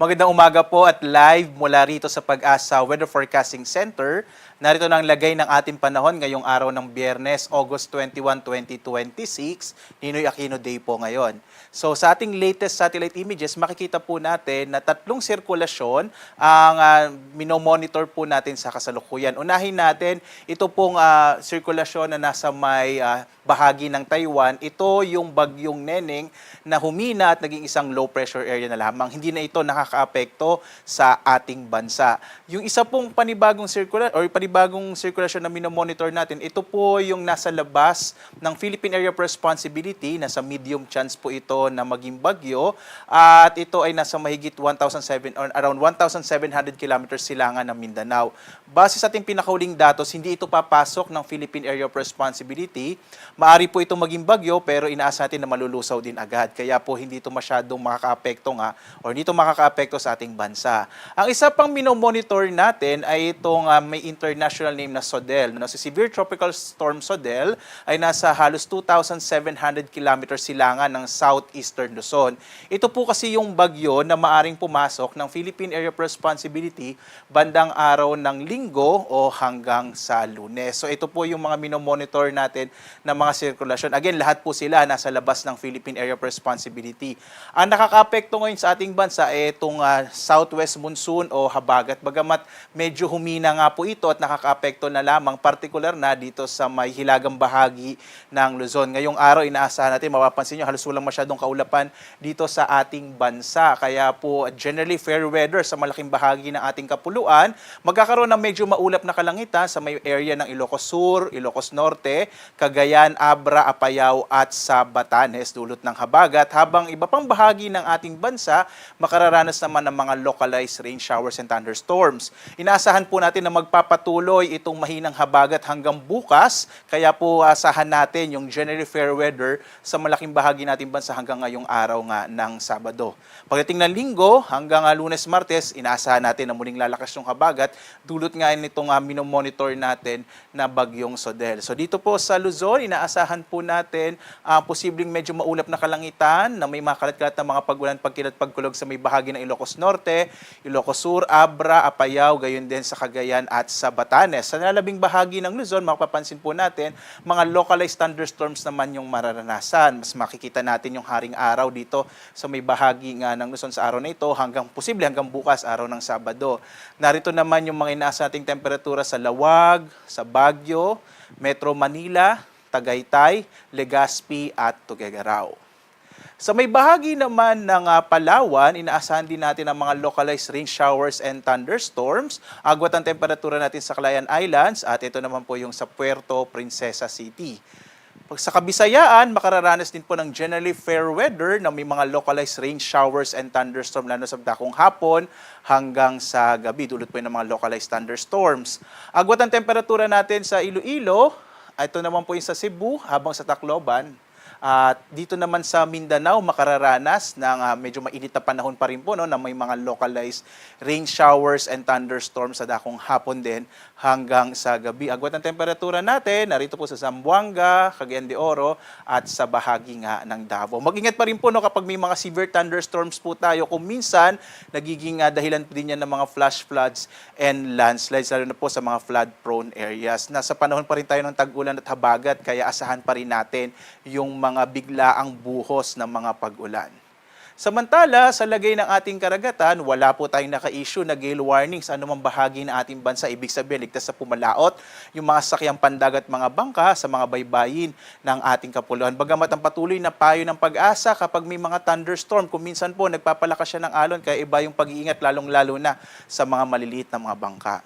Magandang umaga po at live mula rito sa Pag-asa Weather Forecasting Center. Narito na ang lagay ng ating panahon ngayong araw ng Biyernes, August 21, 2026. Ninoy Aquino Day po ngayon. So sa ating latest satellite images, makikita po natin na tatlong sirkulasyon ang minomonitor po natin sa kasalukuyan. Unahin natin, ito pong sirkulasyon na nasa may bahagi ng Taiwan. Ito yung bagyong Neneng na humina at naging isang low pressure area na lamang. Hindi na ito nakakaapekto sa ating bansa. Yung isa pong panibagong sirkulasyon na minomonitor natin, ito po yung nasa labas ng Philippine Area of Responsibility, nasa medium chance po ito na maging bagyo, at ito ay nasa mahigit around 1,700 kilometers silangan ng Mindanao. Base sa ating pinakahuling datos, hindi ito papasok ng Philippine Area of Responsibility. Maari po ito maging bagyo pero inaasa natin na malulusaw din agad. Kaya po hindi ito masyadong makakaapekto o hindi ito makakaapekto sa ating bansa. Ang isa pang minomonitor natin ay itong may international name na SODEL. Si Severe Tropical Storm SODEL ay nasa halos 2,700 kilometers silangan ng southeastern Luzon. Ito po kasi yung bagyo na maaring pumasok ng Philippine Area of Responsibility bandang araw ng Linggo o hanggang sa Lunes. So ito po yung mga minomonitor natin na mga sirkulasyon. Again, lahat po sila nasa labas ng Philippine Area of Responsibility. Ang nakakaapekto ngayon sa ating bansa ay itong southwest monsoon o habagat. Bagamat medyo humina nga po ito at nakakaapekto na lamang, particular na dito sa may hilagang bahagi ng Luzon. Ngayong araw, inaasahan natin, mapapansin nyo, halos walang masyadong kaulapan dito sa ating bansa. Kaya po, generally fair weather sa malaking bahagi ng ating kapuluan. Magkakaroon ng medyo maulap na kalangitan sa may area ng Ilocos Sur, Ilocos Norte, Cagayan, Abra, Apayao at sa Batanes, dulot ng habagat, habang iba pang bahagi ng ating bansa makararanas naman ng mga localized rain showers and thunderstorms. Inaasahan po natin na magpapatuloy itong mahinang habagat hanggang bukas, kaya po asahan natin yung generally fair weather sa malaking bahagi nating bansa hanggang ngayong araw nga ng Sabado. Pagdating ng Linggo hanggang Lunes, Martes, inaasahan natin na muling lalakas yung habagat, dulot nga nitong minomonitor natin na bagyong SODEL. So dito po sa Luzon, inaasahan po natin posibleng medyo maulap na kalangitan na may makalat-kalat na mga pagulan, pagkilat, pagkulog sa may bahagi ng Ilocos Norte, Ilocos Sur, Abra, Apayao, gayon din sa Cagayan at sa Batanes. Sa nalabing bahagi ng Luzon, mapapansin po natin, mga localized thunderstorms naman yung mararanasan. Mas makikita natin yung haring araw dito sa may bahagi nga ng Luzon sa araw na ito hanggang bukas, araw ng Sabado. Narito naman yung mga inaasa nating temperatura sa Lawag, sa Baguio, Metro Manila, Tagaytay, Legazpi at Tuguegarao. Sa may bahagi naman ng Palawan, inaasahan din natin ang mga localized rain showers and thunderstorms. Agwat ang temperatura natin sa Calayan Islands at ito naman po yung sa Puerto Princesa City. Pag sa Kabisayaan, makararanas din po ng generally fair weather na may mga localized rain showers and thunderstorms lalo sa dakong hapon hanggang sa gabi. Dulot po yung mga localized thunderstorms. Agwat ang temperatura natin sa Iloilo, ito naman po yung sa Cebu habang sa Tacloban. At dito naman sa Mindanao, makararanas ng medyo mainit na panahon pa rin po, na may mga localized rain showers and thunderstorms sa dakong hapon din hanggang sa gabi. Agwat ang temperatura natin, narito po sa Zamboanga, Cagayan de Oro at sa bahagi nga ng Davao. Mag-ingat pa rin po kapag may mga severe thunderstorms po tayo. Kung minsan, nagiging dahilan po din yan ng mga flash floods and landslides, lalo na po sa mga flood-prone areas. Nasa panahon pa rin tayo ng tag-ulan at habagat, kaya asahan pa rin natin yung mga biglaang buhos ng mga pag-ulan. Samantala, sa lagay ng ating karagatan, wala po tayong naka-issue na gale warning sa anumang bahagi ng ating bansa. Ibig sabihin, ligtas sa pumalaot yung mga sakyang pandagat, mga bangka sa mga baybayin ng ating kapuluan. Bagamat ang patuloy na payo ng Pag-asa kapag may mga thunderstorm, kung minsan po nagpapalakas siya ng alon, kaya iba yung pag-iingat lalong-lalo na sa mga maliliit na mga bangka.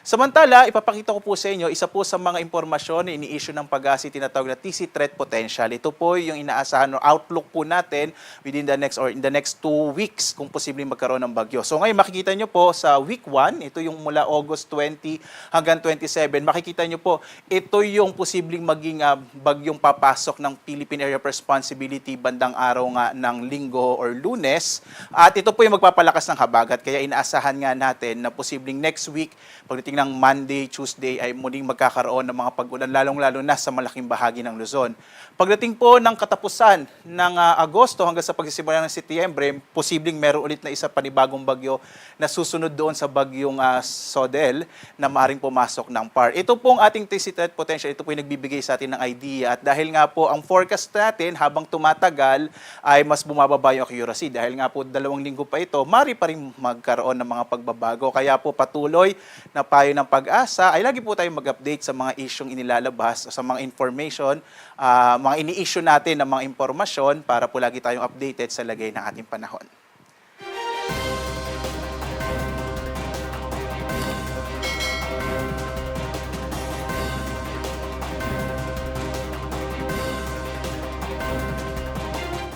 Samantala, ipapakita ko po sa inyo, isa po sa mga impormasyon na ini-issue ng Pag-asa tinatawag na TC Threat Potential. Ito po yung inaasahan o outlook po natin within the next or in the next 2 weeks kung posibleng magkaroon ng bagyo. So ngayon makikita nyo po sa week 1, ito yung mula August 20 hanggang 27, makikita nyo po, ito yung posibleng maging bagyong papasok ng Philippine Area of Responsibility bandang araw nga ng Linggo or Lunes. At ito po yung magpapalakas ng habagat, kaya inaasahan nga natin na posibleng next week, pagdating pagdating ng Monday, Tuesday ay muling magkakaroon ng mga pag-ulan, lalong-lalo na sa malaking bahagi ng Luzon. Pagdating po ng katapusan ng Agosto hanggang sa pagsisimula ng Setyembre, posibleng meron ulit na isa panibagong bagyo na susunod doon sa bagyong Sodel na maaaring pumasok ng PAR. Ito pong ating threat potential, ito po yung nagbibigay sa atin ng idea. At dahil nga po ang forecast natin habang tumatagal ay mas bumababa yung accuracy. Dahil nga po 2 linggo pa ito, mari pa rin magkaroon ng mga pagbabago. Kaya po patuloy na payo ng Pag-asa ay lagi po tayong mag-update sa mga isyong inilalabas, sa mga information, mga ini-issue natin ng mga impormasyon para po lagi tayong updated sa lagay ng ating panahon.